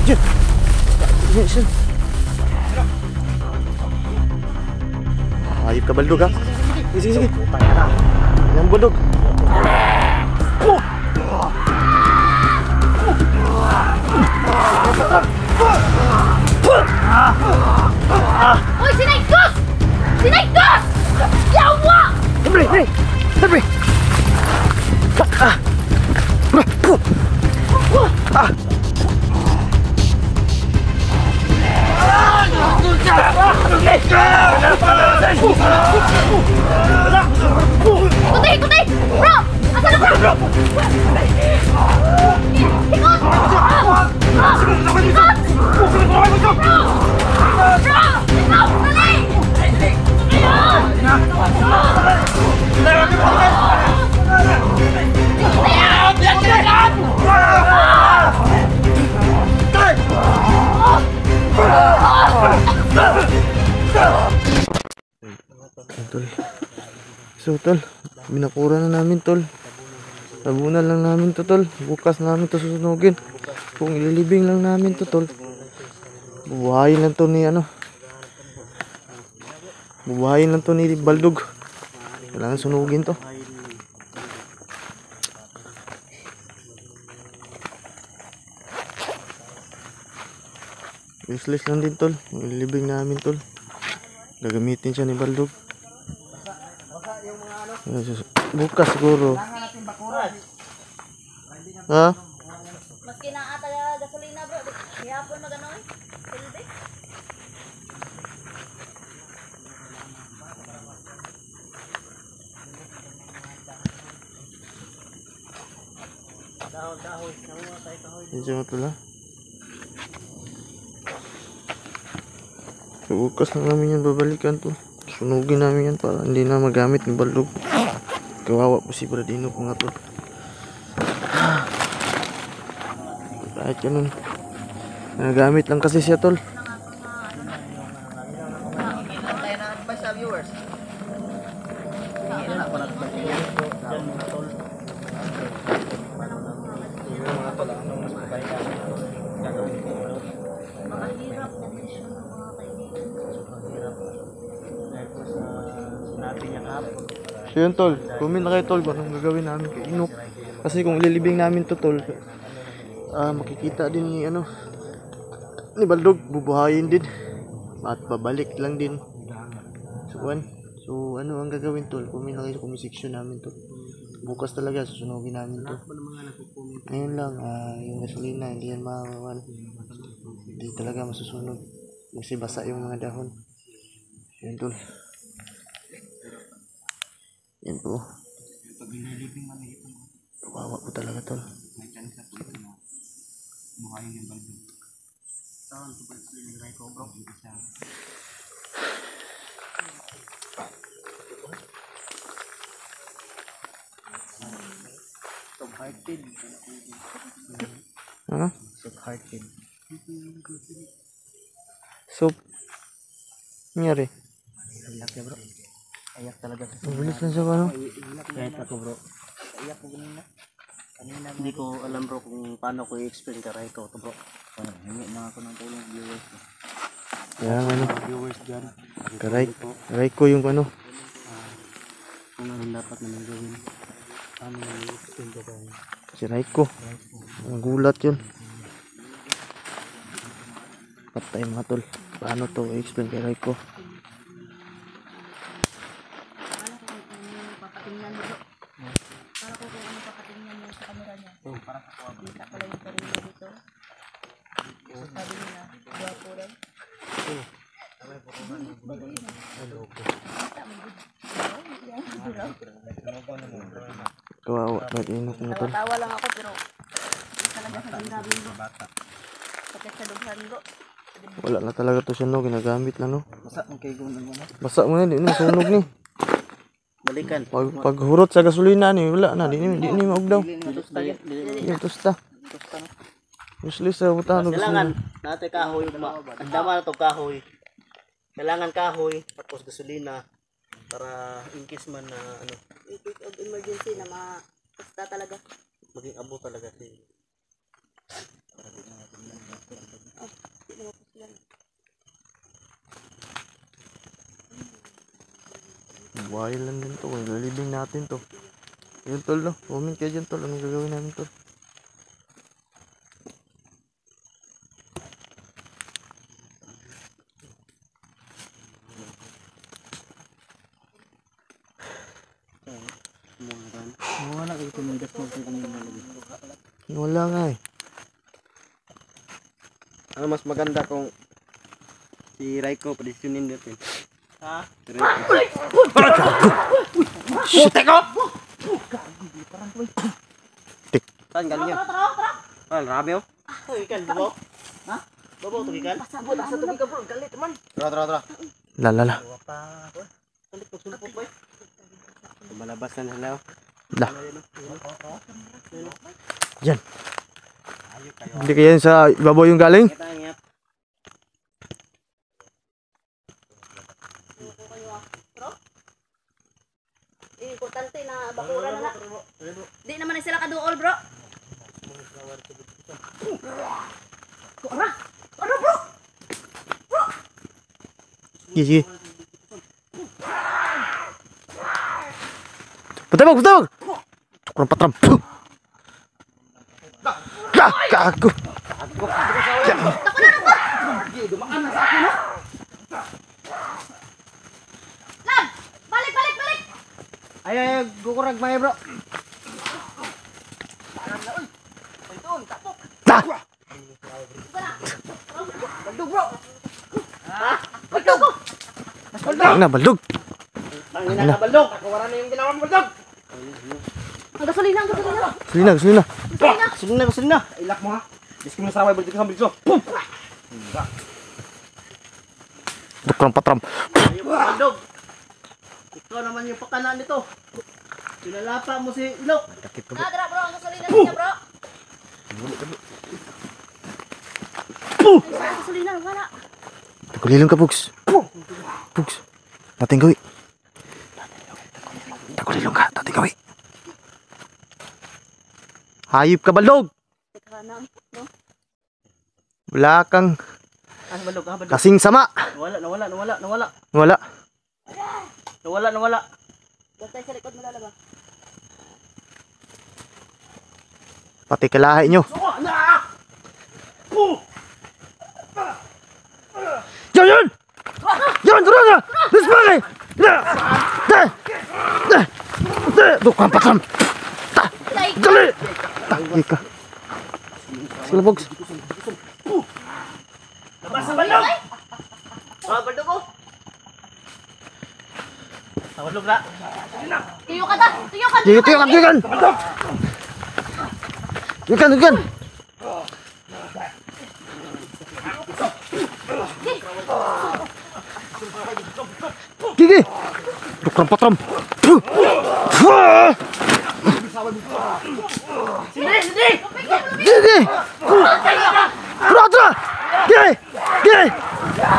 Diyan. Diyan. Ayop ka baldog ha. Sige, sige. Yang baldog. Uy, sinaikos! Sinaikos! Yawa! Sabre, sabre. Ikuti, ikuti! Bro! Asan na bro? Ikot! Ikot! Bro! Bro! Ikot! Dali! Tol. So tol, binakura na namin tol. Tabunan lang namin to tol. Bukas namin to susunugin. Kung ililibing lang namin to tol. Bubuhayin lang to ni ano. Bubuhayin lang to ni Baldog. Kailangan sunugin to. Useless lang din tol. Ililibing namin tol. Gagamitin siya ni Baldog. Bukas siguro. Ha? Maski na ata gasolina bro. Hihapon na gano'n. Silbi. Medyo matula. So, bukas na namin yan babalikan to. Sunugin namin yan para hindi na magamit ni Baldog. Kawawa po si Bradino ko nga to. Kahit ganun. Nagamit lang kasi siya tol. So yun tol, comment na kayo tol kung anong gagawin namin kay Inok. Kasi kung ililibing namin to tol, makikita din ni ano ni Baldog, bubuhayin din at babalik lang din. So ano ang gagawin tol, comment na kayo sa comment section namin to. Bukas talaga susunugin namin to. Ngayon lang yung gasolina hindi yan mawawala, hindi talaga masusunog kasi basa yung mga dahon. Yun tol. Yan po. Kawawa po talaga tol. Subhearted. Ha? Subhearted. So, nangyari? Ayak ya bro. Ayak talaga. Mabilis lang siya ba no? Kahit ako bro. Ayak ko ganun na. Hindi ko alam bro kung paano ko i-explain karay ko to bro. Hingi na ako ng tulong viewers ko. Kaya ano, Viewers dyan. karay ko yung ano. Kung anong dapat namin gawin. Paano i-explain ko kayo. Si Raiko. Ang gulat yun. Patay mga tol. Paano to i-explain kay Raiko? Kawawa na Inok mga tol. Tawa lang ako pero talaga sa grabe yung bata. Kapit sa dughan bro. Wala na talaga to siya no. Ginagamit na no. Basa ang kayo gawin mo na. Basa mo na. Di na sunog ni. Balikan. Paghurot sa gasolina ni. Wala na. Di ni maugdaw. Di tusta. Useless sa butano. Kailangan natin kahoy. Ang dama na ito kahoy. Kailangan kahoy. Tapos gasolina. Para in case man na ano. Case of emergency na basta talaga. Maging abo talaga. Buhay lang din to. Lalibing natin to. Yun tol no. Comment kayo dyan tol. Anong gagawin namin tol? Wala kayo tumigas mo sa kanina lagi. Wala nga eh. Ano mas maganda kung si Raiko padisyonin natin? Ha? Si Raiko. Shit! Teko! Saan galing yun? Ah, rami oh. Tugikan, babo? Ha? Babo, tugikan? Pasabot, asa to ka bro, galit man. Tara. Lala. Wapa ko. Salik magsulpok boy. Malabas na sila oh. Lah. Yan. Hindi kaya yun sa ibabaw yung galing? Kita niya. Importante na bakura na na. Di naman na sila kaduol bro. Ora! Ora bro! Sige. Patawag! Kurang patram. Gago. Lab! Balik! Ay, gukurag may bro. Da! Baldog bro. Baldog. Ang ina ka baldog. Ako wala na yung ginawa mo baldog. Ang gasolina. Sulina. Sunod na. Ilak mo ha. Diskin mo sa raway baldog sa bilso. Pum! Kurang patram. Ayun mo baldog. Ikaw naman yung pakanan nito. Pinalapa mo si Ilok. Dra bro, ang gasolina niya bro. Ang gasolina wala. Tagulilong ka, Pugs. Pugs. Dating gawi. Tagulilong ka. Dating gawi. Hayop ka, baldog. Teka na, no? Wala kang Ah, baldog. kasing sama. Nawala. Wala. Basta sa likod mo lalaba. Pati kalahi nyo. Yan! Tara na! Let's play! Dukang patram! Dali! Tangi ka. Sige, Pugs. Labas sa baldog. Ah, baldog ko. Ah, baldog na. Tuyo ka ta! Tuyokan! Tuyokan! Gigi! Dukang patram! Sini! Gigi! Tara! Gigi!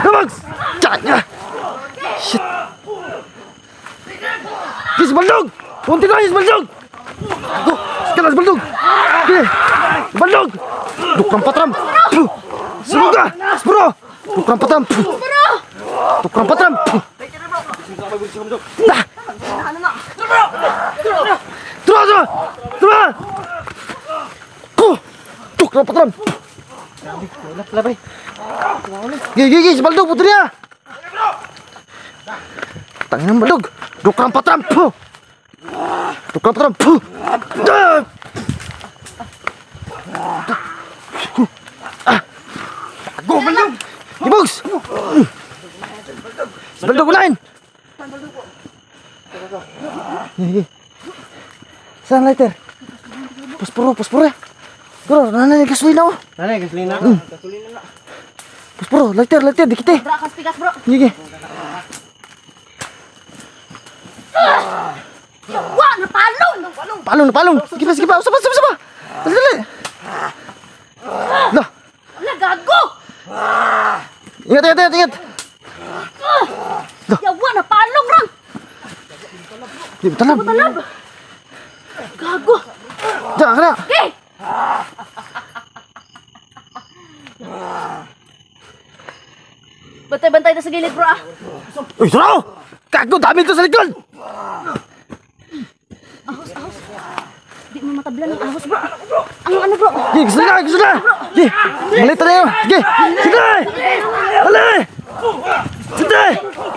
Pugs! Tanya! Shit! Gigi, baldog! Kunti na, baldog! Ako! Sekarang baldog! Gigi! Baldog! Dukang patram! Suruh ka! Bro! Dukang patram! Dukang patram! Dah! Tara! Dukang patram! Gigi, si baldog putri ya! Tangan baldog! Dukang patram! Dukang patram! Go baldog! Ibugs! Baldog lain! Saan lighter? Posporo ya? Bro, nana yung gasolina oh. Nanay, gasolina. Gasolina na. Posporo, lighter, dikit eh. Bro, kas pikas bro. Sige. Wah, napalong! Palong. Sige pa. Usap. Dali. Lah, Wala, gago! ingat. Yawa, napalong rang! Di talab. Gago! Jangan kena. Okay! Bantay na sa gilid bro ah. Uy, suraw! Kago, dami ito sa likod! tabla ng ahos bro. Ang ano bro? Sige, gusto na! Gusto na! Sige! Malit tayo! Sige! Sige! Hali! Sige!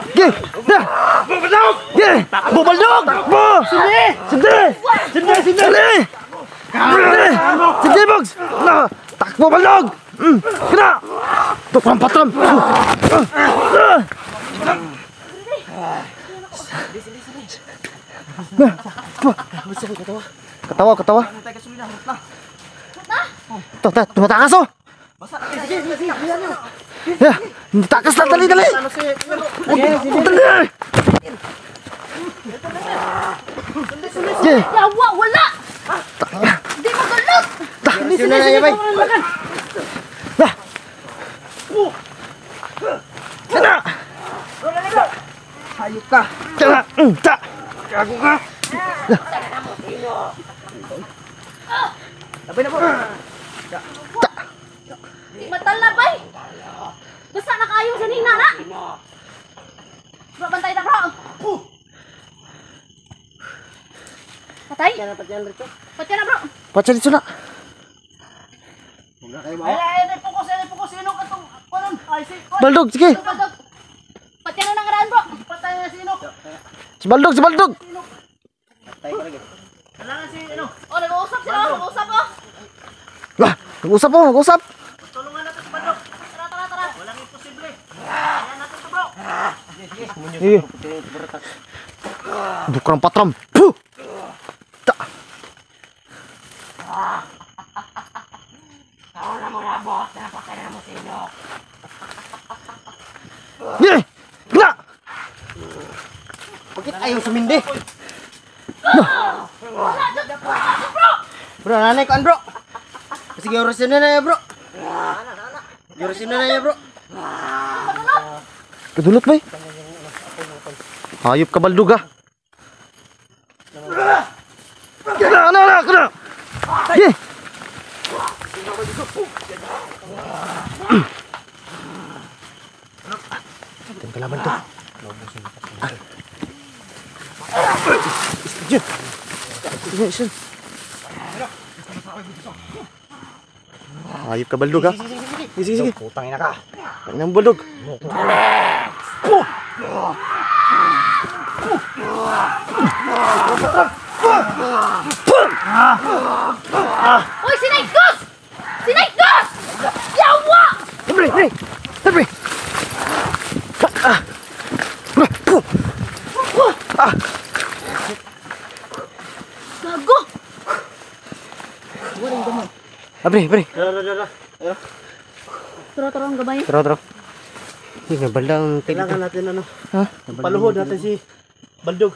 Sige! Sige! Bubaldog! Takbo! Sige! Sige! Sige! Sige! Hali! Sige! Sige, Bogs! Takbo, baldog! Kena! Tukang patram! Katawa, katawa. Tumatakas oh. Ya, takas na, dali, dali. Dali. Yawa, wala! Di mo galot! Sige na yan, bay. Kena. Hayop ka. Kena. Gago ka. Labay na po. Matal na bay! Basta na kayo sa nina na! Bro, bantay na bro! Patay? Patay na bro! Pacha dito na. Ay, fokus, sino ka tong kanon? Ay, si Baldog, sige. Baldog! Patay na nangaraan bro! patay na sino? Si Baldog, si Baldog. Kailangan si ano? Oh, nag-uusap sila! Nag-uusap oh! Wah, nag-usap po, nag-usap. Tulungan natin si Bandok. Tara, tara, tara! Walang imposible. Kaya natin to, bro. Sige. Bukrang patram. Puh. Ta. Ye! Kena! Bakit ayaw sumindi? Bro, nanay ko bro. Sige, orasin na ya bro. Orasin na ya bro. Kedulot bay. Hayop ka Baldog ah. Kena, kena. Ye! Tinggal kalaban to. Hayop ka Baldog ah. Sige, sige. Putang ina ka. Ang Baldog. Uy, si Night Ghost! Si Night Ghost! Yawa! Hebre, hebre. Hebre. Gago! Hebre, hebre. Tara, ang gabay. Tara, tara. Hindi na balang Kailangan natin ano? Ha? Paluhod natin si Baldog.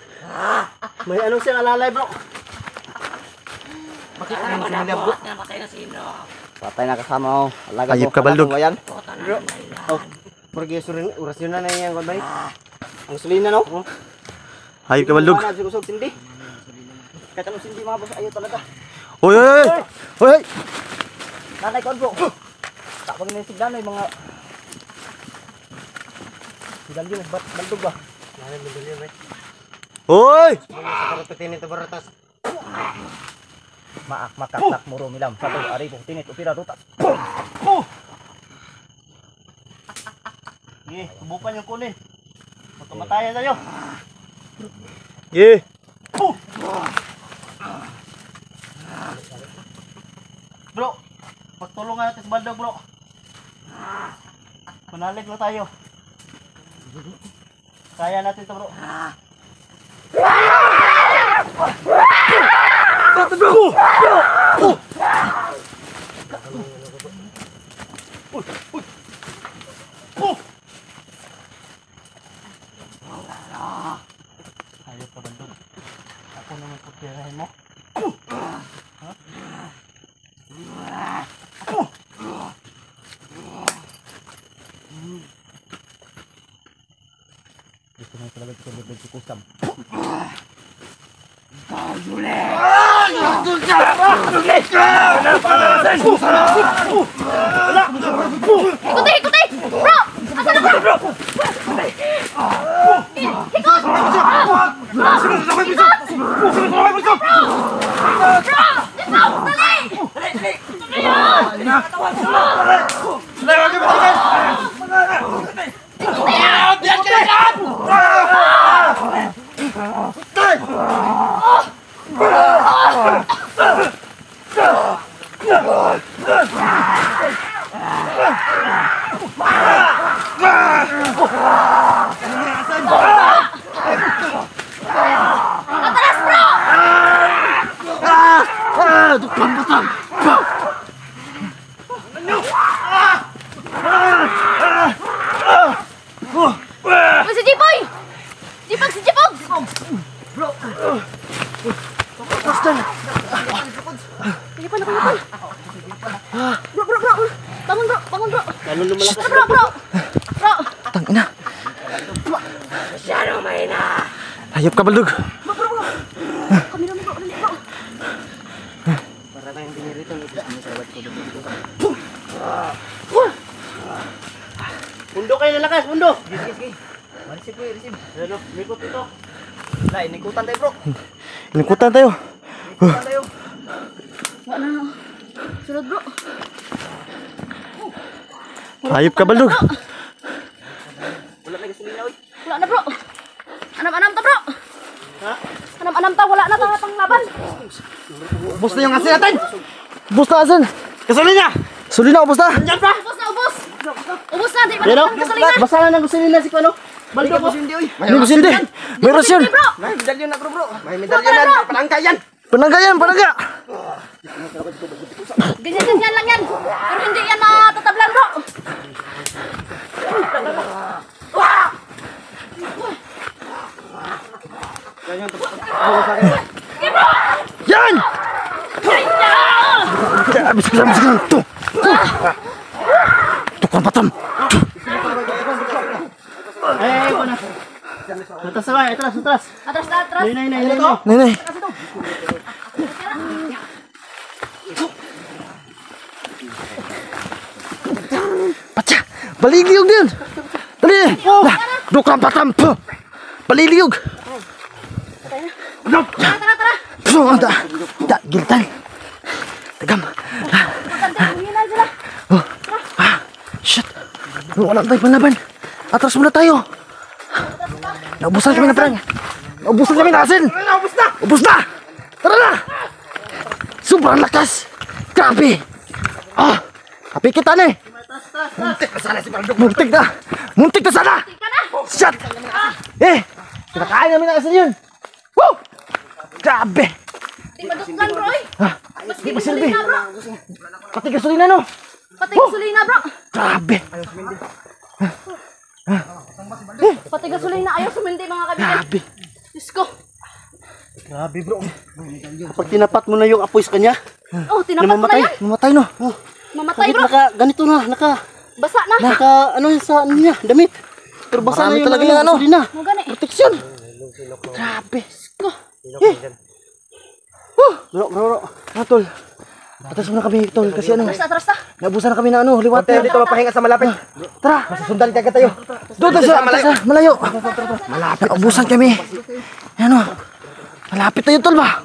May anong siyang alalay, bro? Bakit ayaw sumindi bro? Patay na kasama ko. Alaga Hayop ko. ka, Baldog. Alaga ko yan. Bro. Oh. Porque orasyon na yan kon bay. Ang sulina no? Hayop ka Baldog. Wala sigusog sindi. Kahit anong sindi mga boss ayaw talaga. Hoy, hoy, hoy. Hoy. Nanay ko bro. Tapos nisig na yung mga Sigal yun, Baldog ba? Nanay mo dali ba? Hoy. Sa karututin ito baratas. Maak makatak muro milam. Satu ari po tinit upira rutas. Subukan yung kunin. Magkamatayan tayo. Ye. Bro, pagtulungan natin si Baldog, bro. Panalig mo tayo. Kaya natin to, bro. Hayop ka, Baldog. Ako naman pagtirahin mo. Gusto na talaga ito berdog si Kusam. Ikuti! Bro! Asan na bro? Ikot! Bro! Bro! Bro! Uy, si Jipoy! Jipog, si Jipog! Pilipan ako, Jipol. Bro. Bangun, bro. Bangun, bro. Lalo lumalakas. Bro. Bro. Tangina. Hayop ka, Baldog. Kami naman, bro. Dali, bro. Para tayong pinirito. Ano sabat ko dito? Pundo kayo lalakas, pundo. Sige. Marisip ko, receive. Ano, likot ito. Wala, inikutan tayo bro. Inikutan tayo. Inikutan tayo. Wala na. Sunod, bro. Hayop ka, Baldog. Wala na gasolina, oy. Wala na, bro. Anam-anam ta, bro. Ha? Anam-anam ta. Wala na ta panglaban. Ubus na yung asin natin. Ubus na asin. Gasolina! Sulina, ubus na. Diyan pa! Ubus na, ubus. Ubus na. Di ba Yan o, na gasolina? basa na ng gasolina si Kuano. Baldo ko. May lusindi. May rasyon. Hindi, bro. May medalyon na bro. May medalyon na. Palangka yan. Panangga. Ganyan lang yan. Pero hindi yan matatablan, bro. Yan! Abis ka lang. Tuh. Tukang patam. Kuano. Atas sabay, atras. Atras. Nenay. Pacha, baliliog din. Dali. Nah, tukang patam. Baliliog. Tara. Da, giltan. Tegam. Hinay sila. Shit. Wala tayo panlaban. Atras muna tayo. Naubusan kami na perang. Naubusan kami na asin. Ubus na. Tara na. Sobrang lakas. Grabe. Tapi kita nih. Muntik na sana. Shit. Kinakain namin na asin yun. Woo! Grabe. Di ba duslan, bro? Di masilbi. Gasolina, bro. Pati gasolina no. Pati gasolina, bro. Grabe. Pati gasolina. Ayaw sumindi, mga kaibigan. Grabe. Diyos ko. Grabe bro. Kapag tinapat mo na yung apoy sa kanya, Oh, tinapat mo na yan. Mamatay no. Mamatay, bakit bro. ganito na, Basa na. ano yun sa ano niya, damit. Pero basa Marami na yung talaga yung ano. gasolina. Mo gani. Proteksyon. Grabe. Bro. Tol. Atas muna kami, tol, kasi ano, Atras na. naubusan na kami na ano, liwat. Dito mapahinga sa malapit. Tara, masusundan agad tayo. Doon sa malayo. Malapit, naubusan kami. Ano? Malapit tayo, tol ba?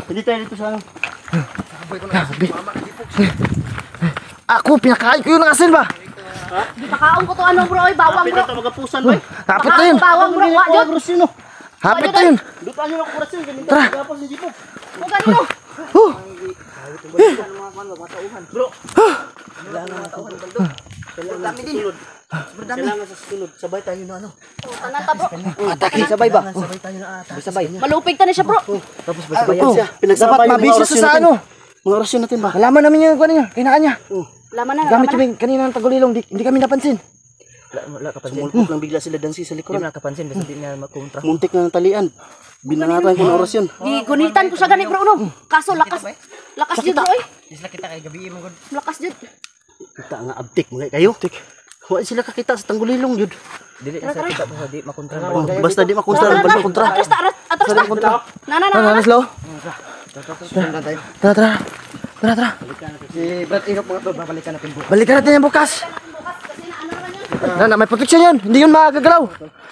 Hindi tayo dito sa ano. Grabe. Ako, pinakain ko yung asin ba? Di pakaon ko to ano, bro. Ay, bawang, Kapit bro. na magapusan ba? Hapit na yun. Bawang, bro. Wa, jod. Hapit na yun. Dutaan nyo ng kurasyon. Tara. Gapos ni Jipo. Mo gani, no. Bro. Kailangan sa sunod. Sabay tayo na ano. Tanan ta, bro. Atake, sabay ba? Sabay. Malupig ta ni siya, bro. Tapos sabayan siya. Pinagsabay Dapat yung mga mabisa orasyon sa natin. ano. Mga orasyon natin ba? Alaman namin yung kuha niya, kainaan niya. Laman na, Gamit laman na. kami kanina ng tagulilong, hindi kami napansin. Wala kapansin. Sumulpok lang bigla sila dansi sa likuran. Wala kapansin basta di na makontra. Muntik na ng talian. Binangatan ko ng orasyon. Di gunitan ko sa gani, bro, no. Kaso lakas. Lakas jud, bro. Ay. Isla kita kay gabi mo gud. Lakas jud. Kita nga abtik mo kayo. Wala sila kakita sa tanggulilong yun. Dili sa kita basta di makontra. Basta di makontra. Atras ta. Na. Ano, slow? Tara. Si Brad Inok mga to, babalikan natin po. Balikan natin yan bukas. Na, may proteksyon yun. Hindi yun magagalaw.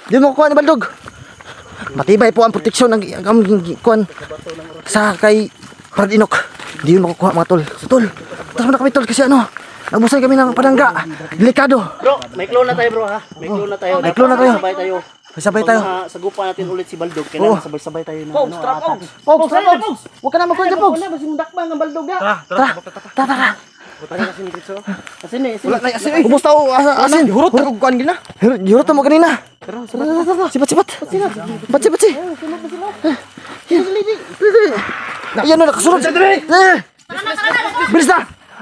Hindi mo kukuha ni Baldog. Matibay po ang proteksyon ng kuhan sa kay Brad Inok. Hindi yun makukuha mga tol. So, tol, Butas muna kami tol kasi ano, nabusan kami ng panangga. Delikado. Bro, may clue na tayo bro ha. May clue na tayo. May clue na tayo. Sabay tayo. Sabay tayo. Pag sagupa natin ulit si Baldog, kailangan sabay-sabay tayo na Pogs, trap, attack. Pogs. Pogs, Pogs. Huwag ka na magkuhan dyan, Pogs. Wala, basing dakbang ang Baldog ha. Tara. Butang kasi ni Tritso. Kasi ni, Wala na asin. Ubus tao asin. Hurot na kukuhan gina. Hurot na mo kanina. Sipat. Baci. Ayan na, nakasunod. Bilis na.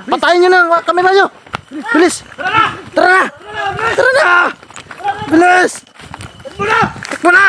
Patayin nyo na ang kamera nyo. Bilis. Tara na. Bilis. Takbo na.